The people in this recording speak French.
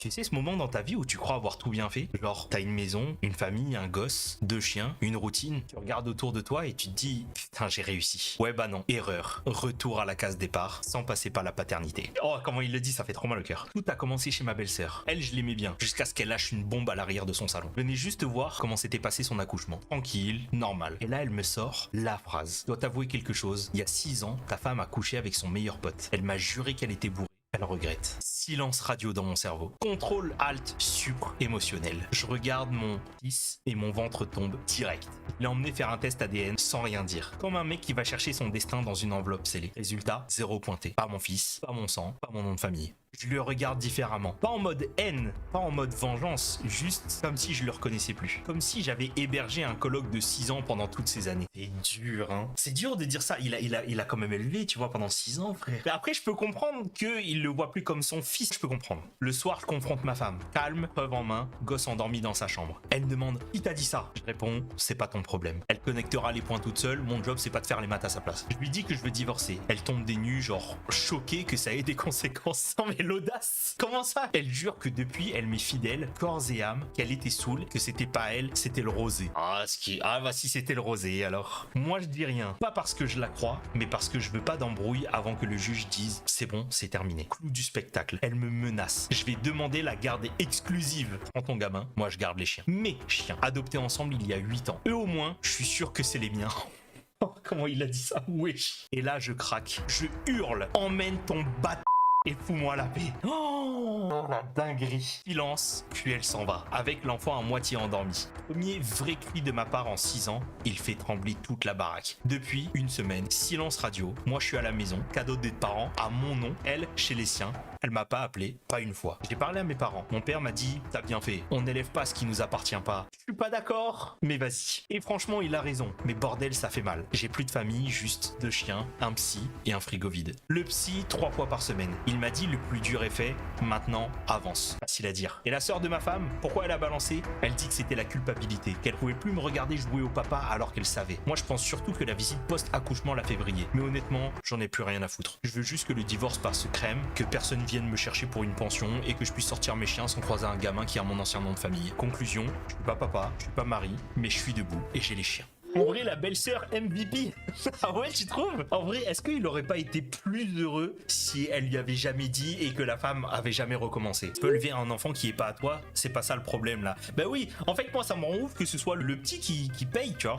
Tu sais ce moment dans ta vie où tu crois avoir tout bien fait? Genre, t'as une maison, une famille, un gosse, 2 chiens, une routine. Tu regardes autour de toi et tu te dis, putain, j'ai réussi. Ouais, bah non. Erreur. Retour à la case départ, sans passer par la paternité. Oh, comment il le dit, ça fait trop mal au cœur. Tout a commencé chez ma belle-sœur. Elle, je l'aimais bien, jusqu'à ce qu'elle lâche une bombe à l'arrière de son salon. Venez juste voir comment s'était passé son accouchement. Tranquille, normal. Et là, elle me sort la phrase. Je dois t'avouer quelque chose. Il y a 6 ans, ta femme a couché avec son meilleur pote. Elle m'a juré qu'elle était bourrée. Elle regrette. Silence radio dans mon cerveau. Contrôle alt supre émotionnel. Je regarde mon fils et mon ventre tombe direct. Il a emmené faire un test ADN sans rien dire. Comme un mec qui va chercher son destin dans une enveloppe scellée. Résultat, 0 pointé. Pas mon fils, pas mon sang, pas mon nom de famille. Je le regarde différemment. Pas en mode haine, pas en mode vengeance, juste comme si je le reconnaissais plus. Comme si j'avais hébergé un coloc de 6 ans pendant toutes ces années. C'est dur, hein. C'est dur de dire ça. Il a quand même élevé, tu vois, pendant 6 ans, frère. Mais après, je peux comprendre qu'il le voit plus comme son fils. Je peux comprendre. Le soir, je confronte ma femme. Calme, preuve en main, gosse endormi dans sa chambre. Elle me demande, qui t'a dit ça? Je réponds, c'est pas ton problème. Elle connectera les points toute seule. Mon job, c'est pas de faire les maths à sa place. Je lui dis que je veux divorcer. Elle tombe des nues, genre choquée que ça ait des conséquences. Non, mais l'audace. Comment ça? Elle jure que depuis, elle m'est fidèle, corps et âme, qu'elle était saoule, que c'était pas elle, c'était le rosé. Ah, bah si c'était le rosé, alors. Moi, je dis rien. Pas parce que je la crois, mais parce que je veux pas d'embrouille avant que le juge dise, c'est bon, c'est terminé. Clou du spectacle. Elle me menace. Je vais demander la garde exclusive. Prends ton gamin, moi je garde les chiens. Mes chiens, adoptés ensemble il y a 8 ans. Eux au moins, je suis sûr que c'est les miens. Oh, comment il a dit ça? Wesh. Et là, je craque. Je hurle. Emmène ton bâtard et fous-moi la paix. Oh, la dinguerie. Silence, puis elle s'en va, avec l'enfant à moitié endormi. Premier vrai cri de ma part en 6 ans, il fait trembler toute la baraque. Depuis une semaine, silence radio, moi je suis à la maison, cadeau des parents, à mon nom, elle chez les siens. Elle m'a pas appelé, pas une fois. J'ai parlé à mes parents. Mon père m'a dit, t'as bien fait, on n'élève pas ce qui nous appartient pas. Je suis pas d'accord, mais vas-y. Et franchement, il a raison. Mais bordel, ça fait mal. J'ai plus de famille, juste 2 chiens, un psy et un frigo vide. Le psy, 3 fois par semaine. Il m'a dit, le plus dur est fait, maintenant, avance. Facile à dire. Et la sœur de ma femme, pourquoi elle a balancé? Elle dit que c'était la culpabilité, qu'elle pouvait plus me regarder jouer au papa alors qu'elle savait. Moi, je pense surtout que la visite post-accouchement l'a fait briller. Mais honnêtement, j'en ai plus rien à foutre. Je veux juste que le divorce passe crème, que personne vienne me chercher pour une pension et que je puisse sortir mes chiens sans croiser un gamin qui a mon ancien nom de famille. Conclusion, je suis pas papa, je suis pas mari, mais je suis debout et j'ai les chiens. En vrai, la belle-sœur MVP. Ah ouais, tu trouves? En vrai, est-ce qu'il aurait pas été plus heureux si elle lui avait jamais dit et que la femme avait jamais recommencé? Tu peux élever un enfant qui est pas à toi, c'est pas ça le problème là. Bah oui, en fait, moi ça me rend ouf que ce soit le petit qui paye, tu vois.